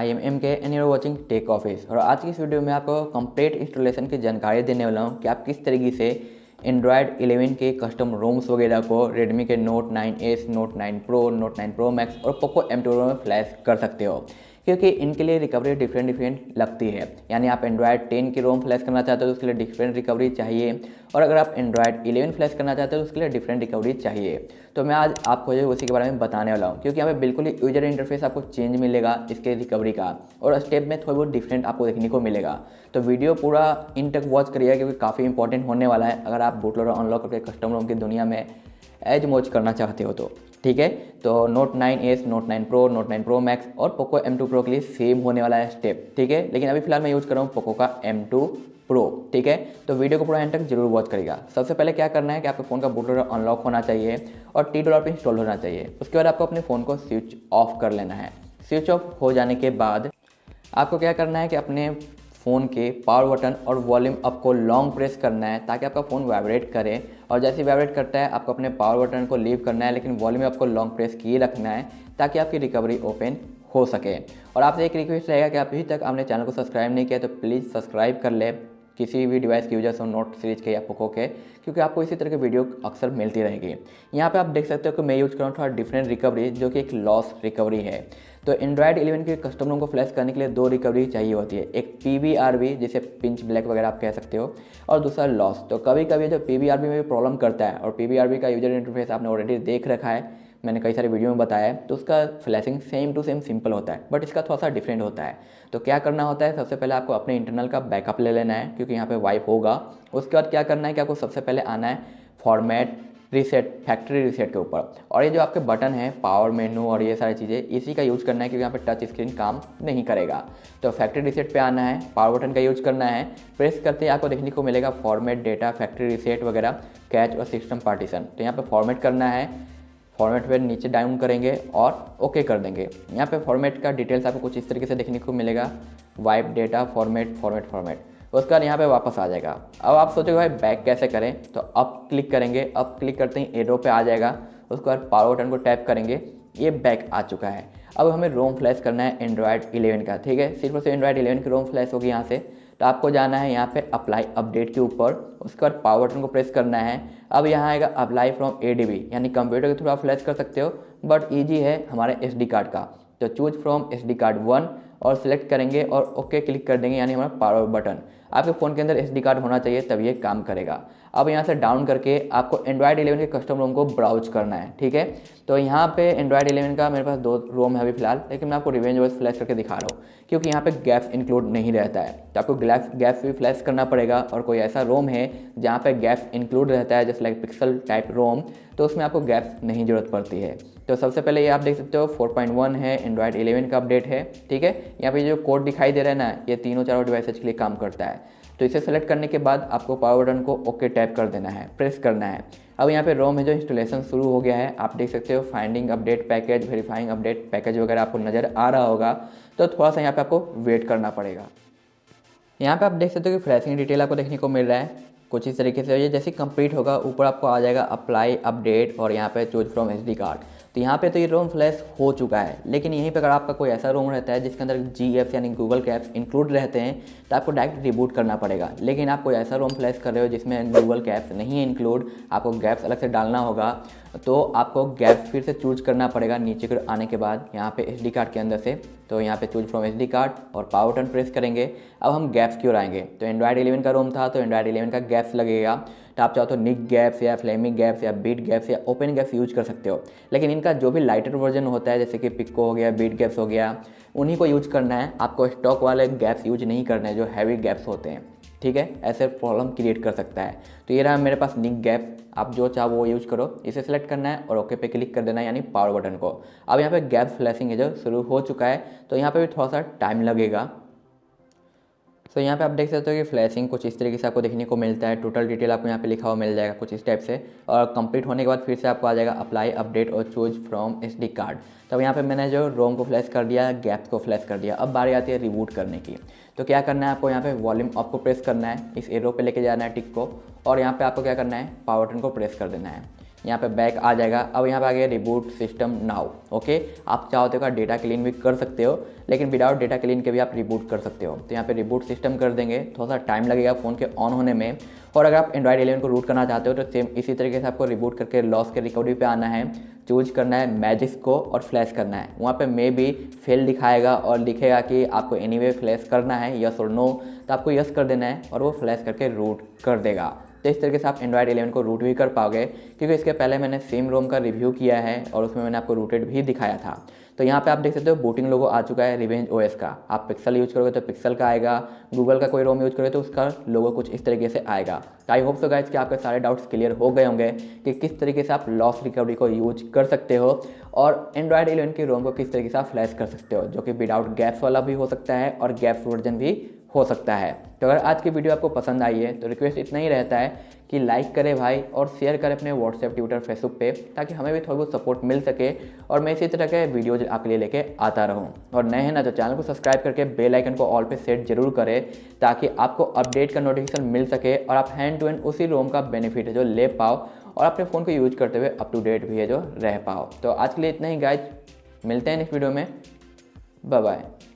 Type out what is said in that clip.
I am M K and you are watching tech office. और आज की इस वीडियो में आपको कंप्लीट इंस्टॉलेशन की जानकारी देने वाला हूँ कि आप किस तरीके से एंड्रॉयड 11 के कस्टम रोम्स वगैरह को रेडमी के note 9S, note 9 pro, note 9 pro max और पोको M2 में फ्लैश कर सकते हो, क्योंकि इनके लिए रिकवरी डिफरेंट लगती है। यानी आप एंड्रॉयड 10 की रोम फ्लैश करना चाहते हो तो उसके लिए डिफरेंट रिकवरी चाहिए, और अगर आप एंड्रॉयड 11 फ्लैश करना चाहते हो तो उसके लिए डिफरेंट रिकवरी चाहिए। तो मैं आज आपको जो उसी के बारे में बताने वाला हूँ, क्योंकि यहाँ पे बिल्कुल ही यूजर इंटरफेस आपको चेंज मिलेगा इसके रिकवरी का, और स्टेप में थोड़ी बहुत डिफरेंट आपको देखने को मिलेगा। तो वीडियो पूरा इन तक वॉच करिएगा, क्योंकि काफ़ी इंपॉर्टेंट होने वाला है अगर आप बूट लोडर अनलॉक करके कस्टम रोम की दुनिया में एज मौज करना चाहते हो तो। ठीक है, तो note 9S, note 9 pro, note 9 pro max और पोको M2 प्रो के लिए सेम होने वाला है स्टेप। ठीक है, लेकिन अभी फिलहाल मैं यूज़ कर रहा हूँ पोको का M2 प्रो। ठीक है, तो वीडियो को पूरा एंड तक जरूर वॉच करिएगा। सबसे पहले क्या करना है कि आपके फ़ोन का बूट लोडर अनलॉक होना चाहिए और TWRP इंस्टॉल होना चाहिए। उसके बाद आपको अपने फ़ोन को स्विच ऑफ कर लेना है। स्विच ऑफ हो जाने के बाद आपको क्या करना है कि अपने फ़ोन के पावर बटन और वॉल्यूम अप को लॉन्ग प्रेस करना है ताकि आपका फ़ोन वाइब्रेट करे, और जैसे ही वाइब्रेट करता है आपको अपने पावर बटन को लीव करना है, लेकिन वॉल्यूम अप को लॉन्ग प्रेस किए रखना है ताकि आपकी रिकवरी ओपन हो सके। और आपसे एक रिक्वेस्ट रहेगा कि आप अभी तक आपने चैनल को सब्सक्राइब नहीं किया तो प्लीज़ सब्सक्राइब कर ले, किसी भी डिवाइस के यूजर्स हो, नोट सीरीज के या पोको के, क्योंकि आपको इसी तरह की वीडियो अक्सर मिलती रहेगी। यहाँ पे आप देख सकते हो कि मैं यूज़ कर रहा हूँ थोड़ा डिफरेंट रिकवरी, जो कि एक लॉस रिकवरी है। तो एंड्रॉयड 11 के कस्टम रोम को फ्लैश करने के लिए दो रिकवरी चाहिए होती है, एक pbrp जिसे पिंच ब्लैक वगैरह आप कह सकते हो, और दूसरा लॉस। तो कभी कभी जो pbrp में भी प्रॉब्लम करता है, और pbrp का यूजर इंटरफेस आपने ऑलरेडी देख रखा है, मैंने कई सारे वीडियो में बताया है, तो उसका flashing same to same simple होता है, बट इसका थोड़ा सा डिफरेंट होता है। तो क्या करना होता है, सबसे पहले आपको अपने इंटरनल का बैकअप ले लेना है, क्योंकि यहाँ पे वाइप होगा। उसके बाद क्या करना है कि आपको सबसे पहले आना है फॉर्मेट रीसेट, फैक्ट्री रीसेट के ऊपर, और ये जो आपके बटन है पावर मेनू और ये सारी चीज़ें, इसी का यूज़ करना है, क्योंकि यहाँ पे टच स्क्रीन काम नहीं करेगा। तो फैक्ट्री रीसेट पे आना है, पावर बटन का यूज करना है, प्रेस करते ही आपको देखने को मिलेगा फॉर्मेट डेटा, फैक्ट्री रीसेट वगैरह, कैच और सिस्टम पार्टीशन। तो यहाँ पे फॉर्मेट करना है, फॉर्मेट पे नीचे डाउन करेंगे और ओके कर देंगे। यहाँ पे फॉर्मेट का डिटेल्स आपको कुछ इस तरीके से देखने को मिलेगा, wipe data format format format. उसके बाद यहाँ पे वापस आ जाएगा। अब आप सोचोगे भाई बैक कैसे करें, तो अप क्लिक करेंगे, अप क्लिक करते ही एरो पे आ जाएगा। उसके बाद पावर बटन को टैप करेंगे, ये बैक आ चुका है। अब हमें रोम फ्लैश करना है एंड्रॉयड 11 का। ठीक है, सिर्फ और सिर्फ एंड्रॉयड 11 की रोम फ्लैश होगी यहाँ से। तो आपको जाना है यहाँ पे अप्लाई अपडेट के ऊपर, उसके बाद पावर बटन को प्रेस करना है। अब यहाँ आएगा अप्लाई फ्रॉम ADB, यानी कंप्यूटर के थ्रू आप फ्लैश कर सकते हो, बट ईजी है हमारे SD कार्ड का। तो चूज फ्रॉम SD कार्ड 1 और सिलेक्ट करेंगे और ओके क्लिक कर देंगे, यानी हमारा पावर बटन। आपके फ़ोन के अंदर SD कार्ड होना चाहिए तब ये काम करेगा। अब यहाँ से डाउन करके आपको एंड्रॉयड 11 के कस्टम रोम को ब्राउज करना है। ठीक है, तो यहाँ पे एंड्रॉयड 11 का मेरे पास 2 रोम है अभी फिलहाल, लेकिन मैं आपको LineageOS फ्लैश करके दिखा रहा हूँ, क्योंकि यहाँ पे गैप्स इंक्लूड नहीं रहता है। तो आपको गैप्स भी फ्लैश करना पड़ेगा, और कोई ऐसा रोम है जहाँ पे गैप्स इंक्लूड रहता है, जैसे लाइक पिक्सल टाइप रोम, तो उसमें आपको गैप्स नहीं ज़रूरत पड़ती है। तो सबसे पहले ये आप देख सकते हो 4.1 है, एंड्रॉयड 11 का अपडेट है। ठीक है, यहाँ पे जो कोड दिखाई दे रहा है ना, ये तीनों चारों डिवाइसेज के लिए काम करता है। तो इसे सेलेक्ट करने के बाद आपको पावर बटन को ओके टैप कर देना है, प्रेस करना है। अब यहाँ पे रोम है जो इंस्टॉलेशन शुरू हो गया है, आप देख सकते हो finding update package, verifying update package वगैरह आपको नज़र आ रहा होगा। तो थोड़ा सा यहाँ पे आपको वेट करना पड़ेगा। यहाँ पे आप देख सकते हो कि फ्लैशिंग डिटेल आपको देखने को मिल रहा है कुछ इस तरीके से। ये जैसे कंप्लीट होगा ऊपर आपको आ जाएगा अप्लाई अपडेट, और यहाँ पे चूज फ्रॉम SD कार्ड। तो यहाँ पे तो ये रोम फ्लैश हो चुका है, लेकिन यहीं पे अगर आपका कोई ऐसा रोम रहता है जिसके अंदर GF यानी गूगल के ऐप्स इंक्लूड रहते हैं, तो आपको डायरेक्ट रिबूट करना पड़ेगा। लेकिन आप कोई ऐसा रोम फ्लैश कर रहे हो जिसमें गूगल के ऐप्स नहीं है इंक्लूड, आपको गैप्स अलग से डालना होगा, तो आपको गैप्स फिर से चूज करना पड़ेगा नीचे को आने के बाद यहाँ पे SD कार्ड के अंदर से। तो यहाँ पे चूज फ्रॉम SD कार्ड और पावर बटन प्रेस करेंगे। अब हम गैप्स की ओर आएंगे। तो एंड्रॉयड 11 का रोम था, तो एंड्रॉयड 11 का गैप्स लगेगा। तो आप चाहो तो निक गैप्स या फ्लेमिंग गैप्स या बीट गैप्स या ओपन गैप्स यूज कर सकते हो, लेकिन इनका जो भी लाइटर वर्जन होता है, जैसे कि पिको हो गया, बीट गैप्स हो गया, उन्हीं को यूज करना है। आपको स्टॉक वाले गैप्स यूज नहीं करने जो हैवी गैप्स होते हैं। ठीक है, ऐसे प्रॉब्लम क्रिएट कर सकता है। तो ये रहा मेरे पास निक गैप, आप जो चाहो वो यूज करो। इसे सेलेक्ट करना है और ओके पे क्लिक कर देना है, यानी पावर बटन को। अब यहाँ पे गैप फ्लैशिंग है जो शुरू हो चुका है, तो यहाँ पे भी थोड़ा सा टाइम लगेगा। तो यहाँ पे आप देख सकते हो कि फ्लैशिंग कुछ इस तरीके से आपको देखने को मिलता है। टोटल डिटेल आपको यहाँ पे लिखा हुआ मिल जाएगा कुछ इस टाइप से, और कंप्लीट होने के बाद फिर से आपको आ जाएगा अप्लाई अपडेट और चूज फ्रॉम SD कार्ड। तब यहाँ पे मैंने जो रोम को फ्लैश कर दिया, गैप्स को फ्लैश कर दिया। अब बारी आती है रिबूट करने की। तो क्या करना है, आपको यहाँ पे वॉल्यूम अप को प्रेस करना है, इस एरो पे लेके जाना है टिक को, और यहाँ पे आपको क्या करना है, पावर बटन को प्रेस कर देना है। यहाँ पे बैक आ जाएगा। अब यहाँ पे आ गया रिबूट सिस्टम नाउ। ओके, आप चाहो तो डेटा क्लीन भी कर सकते हो, लेकिन विदाउट डेटा क्लीन के भी आप रिबूट कर सकते हो। तो यहाँ पे रिबूट सिस्टम कर देंगे, थोड़ा सा टाइम लगेगा फ़ोन के ऑन होने में। और अगर आप एंड्रॉइड 11 को रूट करना चाहते हो तो सेम इसी तरीके से आपको रिबूट करके लॉस के रिकवरी पे आना है, चूज करना है मैजिक को और फ्लैश करना है। वहाँ पे मे भी फेल दिखाएगा और लिखेगा कि आपको एनीवे फ्लैश करना है, यस और नो, तो आपको यस कर देना है और वो फ्लैश करके रूट कर देगा। तो इस तरीके से आप एंड्रॉइड 11 को रूट भी कर पाओगे, क्योंकि इसके पहले मैंने सेम रोम का रिव्यू किया है और उसमें मैंने आपको रूटेड भी दिखाया था। तो यहाँ पे आप देख सकते हो बूटिंग लोगो आ चुका है LineageOS का। आप पिक्सल यूज करोगे तो पिक्सल का आएगा, गूगल का कोई रोम यूज करोगे तो उसका लोगो कुछ इस तरीके से आएगा। तो आई होप सो गाइस कि आपके सारे डाउट्स क्लियर हो गए होंगे कि किस तरीके से आप लॉस रिकवरी को यूज कर सकते हो और एंड्रॉइड 11 की रोम को किस तरीके से आप फ्लैश कर सकते हो, जो कि विदाउट गैप्स वाला भी हो सकता है और गैप्स वर्जन भी हो सकता है। तो अगर आज की वीडियो आपको पसंद आई है तो रिक्वेस्ट इतना ही रहता है कि लाइक करें भाई और शेयर करें अपने व्हाट्सएप, ट्विटर, फेसबुक पे, ताकि हमें भी थोड़ा बहुत सपोर्ट मिल सके और मैं इसी तरह के वीडियोज आपके लिए लेके आता रहूं। और नए हैं ना तो चैनल को सब्सक्राइब करके बेल आइकन को ऑल पे सेट जरूर करें, ताकि आपको अपडेट का नोटिफिकेशन मिल सके और आप हैंड टू हैंड उसी रोम का बेनिफिट है जो ले पाओ और अपने फ़ोन को यूज करते हुए अप टू डेट भी है जो रह पाओ। तो आज के लिए इतना ही गाइज, मिलते हैं नेक्स्ट वीडियो में, बाय बाय।